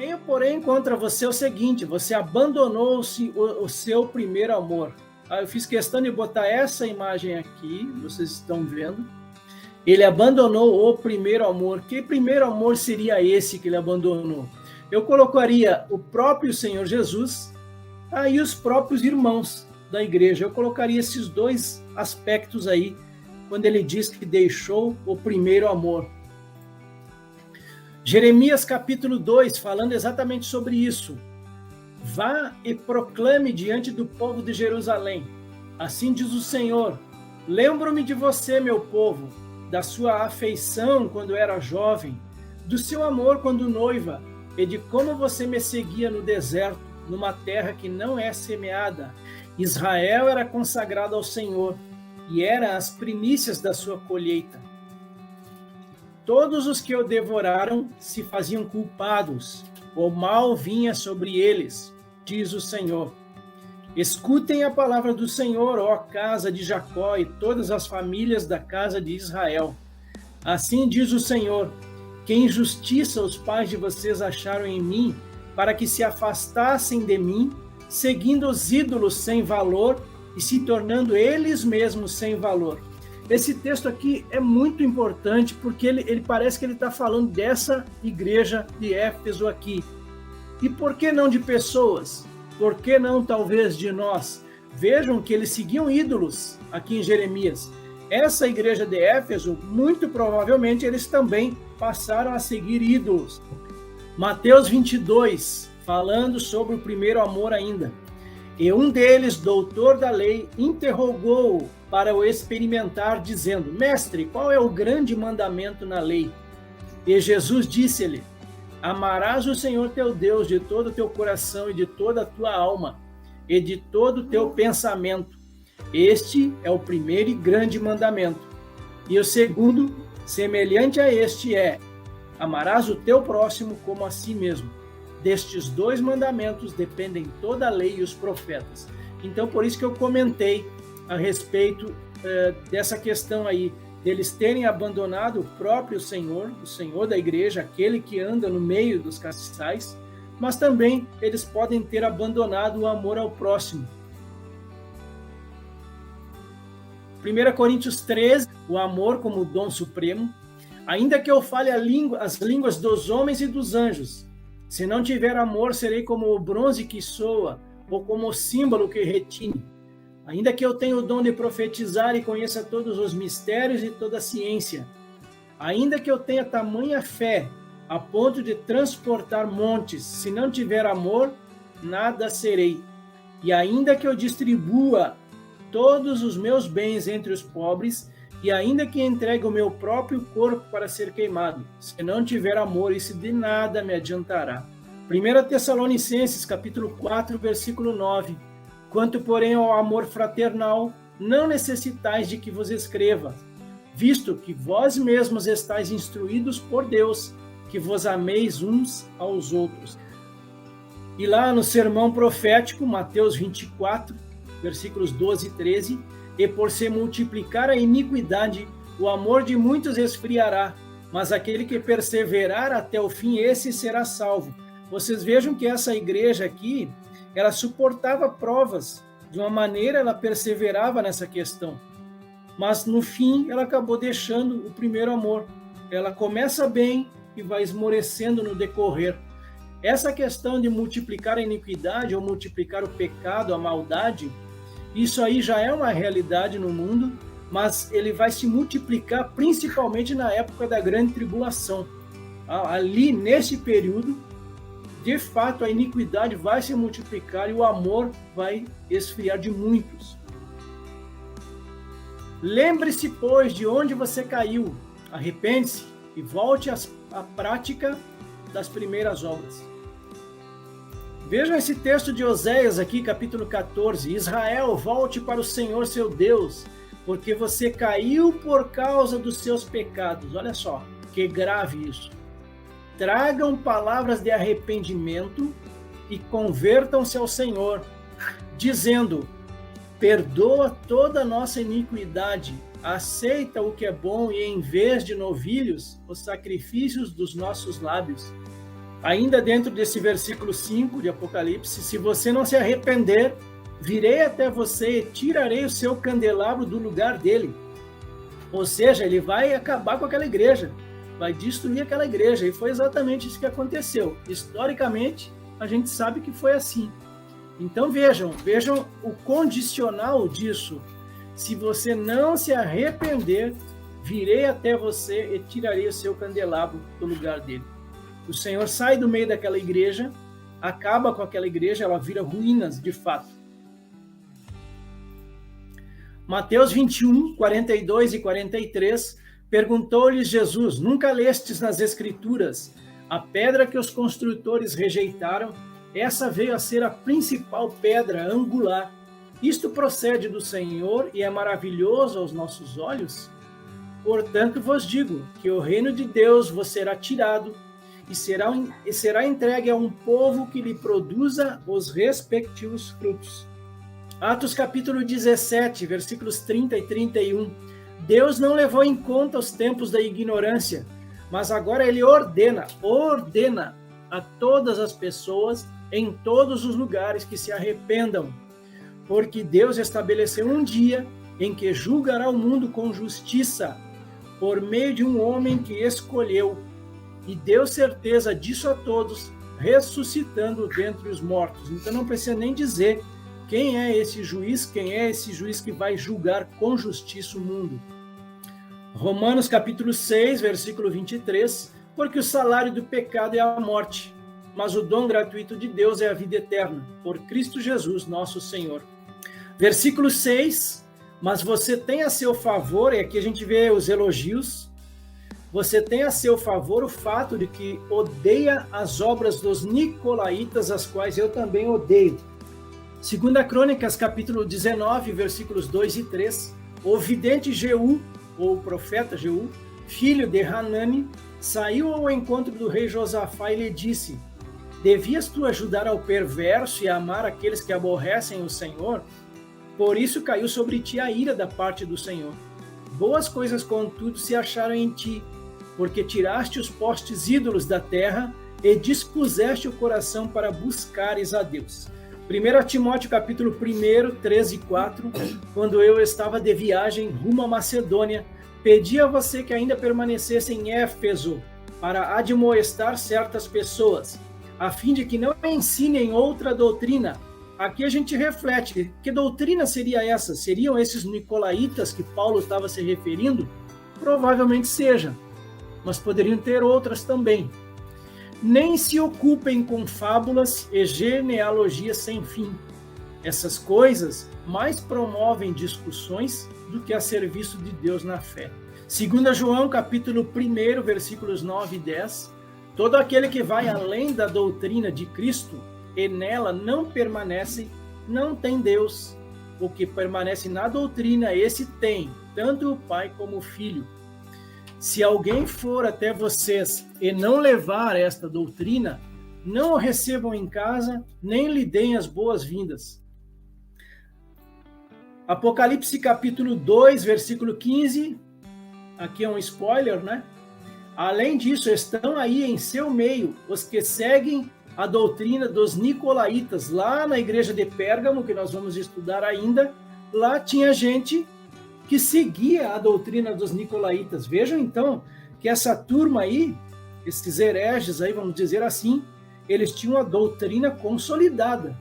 Tenho, porém, contra você o seguinte: você abandonou o seu primeiro amor. Eu fiz questão de botar essa imagem aqui, vocês estão vendo. Ele abandonou o primeiro amor. Que primeiro amor seria esse que ele abandonou? Eu colocaria o próprio Senhor Jesus e os próprios irmãos da igreja. Eu colocaria esses dois aspectos aí, quando ele diz que deixou o primeiro amor. Jeremias capítulo 2, falando exatamente sobre isso. Vá e proclame diante do povo de Jerusalém. Assim diz o Senhor: lembro-me de você, meu povo, da sua afeição quando era jovem, do seu amor quando noiva, e de como você me seguia no deserto, numa terra que não é semeada. Israel era consagrado ao Senhor, e eram as primícias da sua colheita. Todos os que o devoraram se faziam culpados, o mal vinha sobre eles, diz o Senhor. Escutem a palavra do Senhor, ó casa de Jacó e todas as famílias da casa de Israel. Assim diz o Senhor: que injustiça os pais de vocês acharam em mim, para que se afastassem de mim, seguindo os ídolos sem valor e se tornando eles mesmos sem valor. Esse texto aqui é muito importante, porque ele parece que ele está falando dessa igreja de Éfeso aqui. E por que não de pessoas? Por que não talvez de nós? Vejam que eles seguiam ídolos aqui em Jeremias. Essa igreja de Éfeso, muito provavelmente, eles também passaram a seguir ídolos. Mateus 22, falando sobre o primeiro amor ainda. E um deles, doutor da lei, interrogou-o para o experimentar, dizendo: mestre, qual é o grande mandamento na lei? E Jesus disse-lhe: amarás o Senhor teu Deus de todo o teu coração e de toda a tua alma e de todo o teu pensamento. Este é o primeiro e grande mandamento. E o segundo, semelhante a este, é: amarás o teu próximo como a si mesmo. Destes dois mandamentos dependem toda a lei e os profetas. Então, por isso que eu comentei a respeito dessa questão aí, deles terem abandonado o próprio Senhor, o Senhor da igreja, aquele que anda no meio dos castiçais, mas também eles podem ter abandonado o amor ao próximo. 1 Coríntios 13, o amor como dom supremo. Ainda que eu fale as línguas dos homens e dos anjos, se não tiver amor, serei como o bronze que soa, ou como o símbolo que retine. Ainda que eu tenha o dom de profetizar e conheça todos os mistérios e toda a ciência, ainda que eu tenha tamanha fé, a ponto de transportar montes, se não tiver amor, nada serei. E ainda que eu distribua todos os meus bens entre os pobres, e ainda que entregue o meu próprio corpo para ser queimado, se não tiver amor, isso de nada me adiantará. 1 Tessalonicenses, capítulo 4, versículo 9. Quanto, porém, ao amor fraternal, não necessitais de que vos escreva, visto que vós mesmos estáis instruídos por Deus, que vos ameis uns aos outros. E lá no sermão profético, Mateus 24, versículos 12 e 13, e por se multiplicar a iniquidade, o amor de muitos esfriará, mas aquele que perseverar até o fim, esse será salvo. Vocês vejam que essa igreja aqui, ela suportava provas, de uma maneira ela perseverava nessa questão, mas no fim ela acabou deixando o primeiro amor. Ela começa bem e vai esmorecendo no decorrer. Essa questão de multiplicar a iniquidade ou multiplicar o pecado, a maldade, isso aí já é uma realidade no mundo, mas ele vai se multiplicar principalmente na época da grande tribulação. Ali, nesse período, de fato, a iniquidade vai se multiplicar e o amor vai esfriar de muitos. Lembre-se, pois, de onde você caiu, arrepende-se e volte à prática das primeiras obras. Vejam esse texto de Oséias aqui, capítulo 14. Israel, volte para o Senhor seu Deus, porque você caiu por causa dos seus pecados. Olha só, que grave isso. Tragam palavras de arrependimento e convertam-se ao Senhor, dizendo: perdoa toda a nossa iniquidade, aceita o que é bom e, em vez de novilhos, os sacrifícios dos nossos lábios. Ainda dentro desse versículo 5 de Apocalipse, se você não se arrepender, virei até você e tirarei o seu candelabro do lugar dele. Ou seja, ele vai acabar com aquela igreja, vai destruir aquela igreja. E foi exatamente isso que aconteceu. Historicamente, a gente sabe que foi assim. Então vejam o condicional disso. Se você não se arrepender, virei até você e tirarei o seu candelabro do lugar dele. O Senhor sai do meio daquela igreja, acaba com aquela igreja, ela vira ruínas de fato. Mateus 21, 42 e 43, perguntou-lhes Jesus: nunca lestes nas Escrituras, a pedra que os construtores rejeitaram, essa veio a ser a principal pedra angular. Isto procede do Senhor e é maravilhoso aos nossos olhos? Portanto vos digo que o reino de Deus vos será tirado e será entregue a um povo que lhe produza os respectivos frutos. Atos capítulo 17, versículos 30 e 31. Deus não levou em conta os tempos da ignorância, mas agora ele ordena a todas as pessoas em todos os lugares que se arrependam, porque Deus estabeleceu um dia em que julgará o mundo com justiça, por meio de um homem que escolheu, e deu certeza disso a todos, ressuscitando dentre os mortos. Então não precisa nem dizer quem é esse juiz que vai julgar com justiça o mundo. Romanos capítulo 6, versículo 23, porque o salário do pecado é a morte, mas o dom gratuito de Deus é a vida eterna, por Cristo Jesus, nosso Senhor. Versículo 6, mas você tem a seu favor, e aqui a gente vê os elogios, você tem a seu favor o fato de que odeia as obras dos nicolaítas, as quais eu também odeio. 2 Crônicas, capítulo 19, versículos 2 e 3, o vidente Jeú, ou o profeta Jeú, filho de Hanani, saiu ao encontro do rei Josafá e lhe disse: devias tu ajudar ao perverso e amar aqueles que aborrecem o Senhor? Por isso caiu sobre ti a ira da parte do Senhor. Boas coisas, contudo, se acharam em ti, porque tiraste os postes ídolos da terra e dispuseste o coração para buscares a Deus. 1 Timóteo capítulo 1, 3 e 4, quando eu estava de viagem rumo à Macedônia, pedi a você que ainda permanecesse em Éfeso para admoestar certas pessoas, a fim de que não ensinem outra doutrina. Aqui a gente reflete, que doutrina seria essa? Seriam esses nicolaítas que Paulo estava se referindo? Provavelmente seja, mas poderiam ter outras também. Nem se ocupem com fábulas e genealogias sem fim. Essas coisas mais promovem discussões do que a serviço de Deus na fé. 2 João, capítulo 1, versículos 9 e 10. Todo aquele que vai além da doutrina de Cristo e nela não permanece, não tem Deus. O que permanece na doutrina, esse tem, tanto o Pai como o Filho. Se alguém for até vocês e não levar esta doutrina, não o recebam em casa, nem lhe deem as boas-vindas. Apocalipse capítulo 2, versículo 15, aqui é um spoiler, né? Além disso, estão aí em seu meio os que seguem a doutrina dos nicolaítas. Lá na igreja de Pérgamo, que nós vamos estudar ainda, lá tinha gente que seguia a doutrina dos nicolaítas. Vejam então que essa turma aí, esses hereges aí, vamos dizer assim, eles tinham a doutrina consolidada.